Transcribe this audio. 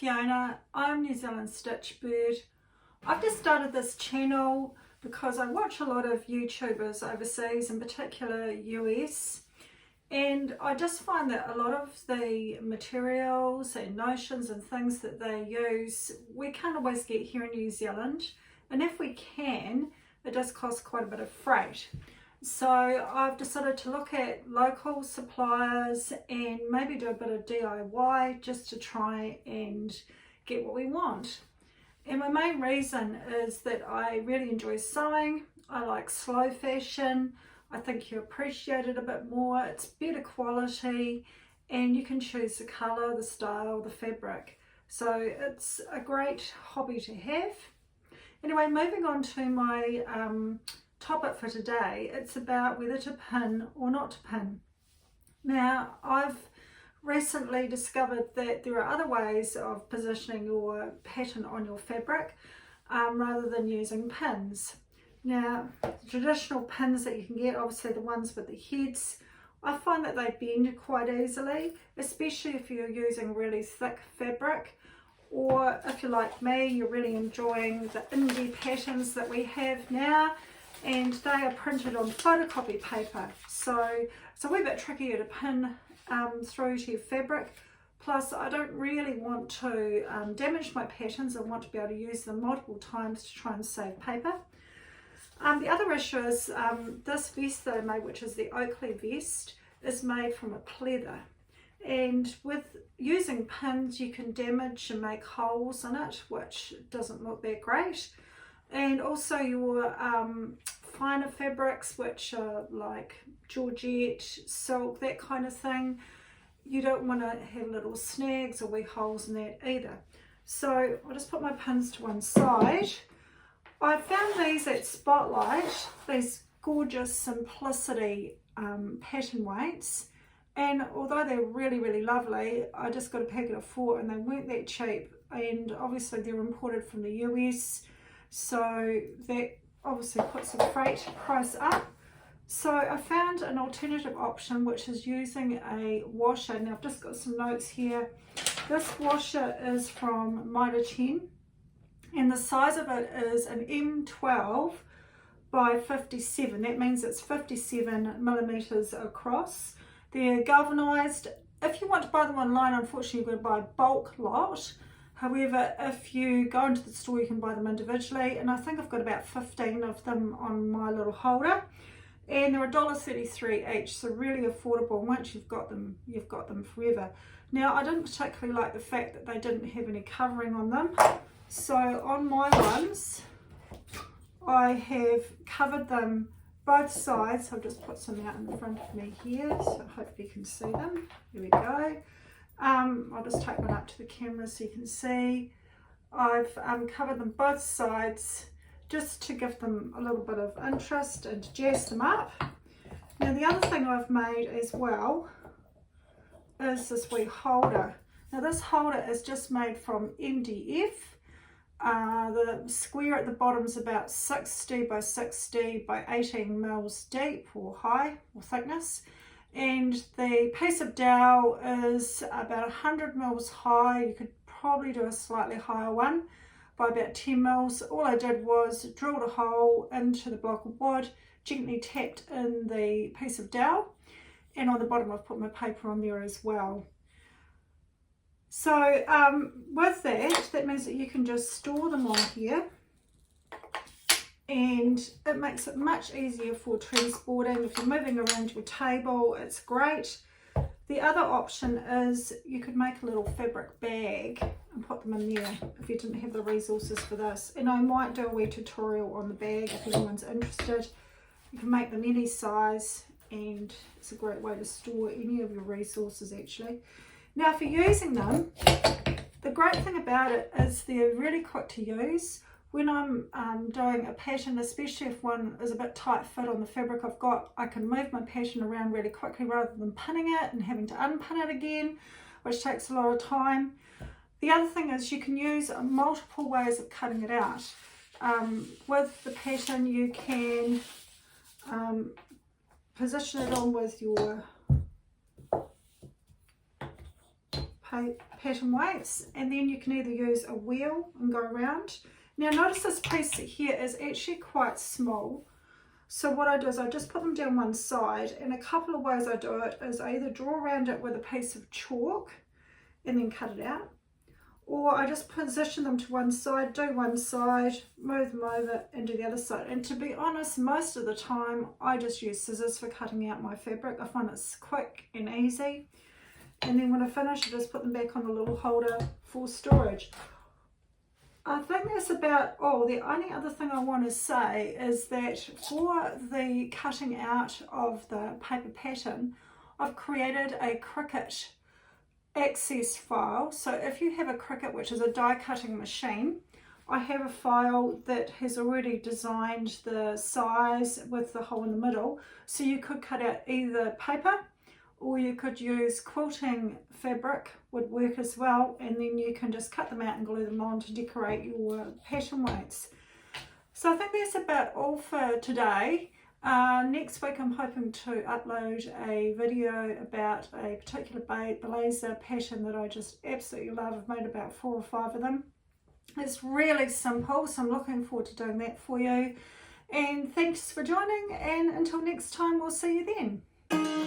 Fiona, I'm New Zealand Stitch Bird. I've just started this channel because I watch a lot of YouTubers overseas, in particular US, and I just find that a lot of the materials and notions and things that they use we can't always get here in New Zealand, and if we can, it does cost quite a bit of freight. So I've decided to look at local suppliers and maybe do a bit of DIY just to try and get what we want. And my main reason is that I really enjoy sewing. I like slow fashion. I think you appreciate it a bit more. It's better quality and you can choose the colour, the style, the fabric. So it's a great hobby to have. Anyway, moving on to my topic for today, it's about whether to pin or not to pin. Now, I've recently discovered that there are other ways of positioning your pattern on your fabric rather than using pins. Now, the traditional pins that you can get, obviously the ones with the heads, I find that they bend quite easily, especially if you're using really thick fabric, or if you're like me, you're really enjoying the indie patterns that we have now, and they are printed on photocopy paper, so it's a wee bit trickier to pin through to your fabric. Plus, I don't really want to damage my patterns. I want to be able to use them multiple times to try and save paper. The other issue is this vest that I made, which is the Oakley vest, is made from a pleather, and with using pins you can damage and make holes in it, which doesn't look that great. And also your finer fabrics, which are like Georgette, silk, that kind of thing, you don't want to have little snags or wee holes in that either. So I'll just put my pins to one side. I found these at Spotlight, these gorgeous Simplicity pattern weights, and although they're really lovely, I just got a packet of 4 and they weren't that cheap, and obviously they're imported from the US. So that obviously puts the freight price up. So I found an alternative option, which is using a washer. Now I've just got some notes here. This washer is from Mitre 10 and the size of it is an M12 by 57. That means it's 57 millimeters across. They're galvanized. If you want to buy them online, unfortunately you're going to buy a bulk lot. However, if you go into the store, you can buy them individually, and I think I've got about 15 of them on my little holder, and they're $1.33 each, so really affordable. Once you've got them forever. Now, I didn't particularly like the fact that they didn't have any covering on them, so on my ones, I have covered them both sides. I'll just put some out in front of me here, so I hope you can see them. Here we go. I'll just take one up to the camera so you can see. I've covered them both sides just to give them a little bit of interest and to jazz them up. Now the other thing I've made as well is this wee holder. Now this holder is just made from MDF. The square at the bottom is about 60 by 60 by 18 mils deep or high or thickness. And the piece of dowel is about 100 mils high. You could probably do a slightly higher one by about 10 mils. All I did was drilled a hole into the block of wood, gently tapped in the piece of dowel, and on the bottom I've put my paper on there as well. So with that means that you can just store them on here, and it makes it much easier for transporting. If you're moving around your table, it's great. The other option is you could make a little fabric bag and put them in there if you didn't have the resources for this. And I might do a wee tutorial on the bag if anyone's interested. You can make them any size, and it's a great way to store any of your resources actually. Now, if you're using them, the great thing about it is they're really quick to use. When I'm doing a pattern, especially if one is a bit tight fit on the fabric I've got, I can move my pattern around really quickly rather than pinning it and having to unpin it again, which takes a lot of time. The other thing is you can use multiple ways of cutting it out. With the pattern, you can position it on with your pattern weights, and then you can either use a wheel and go around. Now notice this piece here is actually quite small, so what I do is I just put them down one side, and a couple of ways I do it is I either draw around it with a piece of chalk and then cut it out, or I just position them to one side, do one side, move them over and do the other side. And to be honest, most of the time I just use scissors for cutting out my fabric. I find it's quick and easy. And then when I finish, I just put them back on the little holder for storage. I think that's about all. The only other thing I want to say is that for the cutting out of the paper pattern, I've created a Cricut access file. So if you have a Cricut, which is a die cutting machine, I have a file that has already designed the size with the hole in the middle, so you could cut out either paper or you could use quilting fabric, would work as well, and then you can just cut them out and glue them on to decorate your pattern weights. So I think that's about all for today. Next week I'm hoping to upload a video about a particular blazer pattern that I just absolutely love. I've made about 4 or 5 of them. It's really simple, so I'm looking forward to doing that for you. And thanks for joining, and until next time, we'll see you then.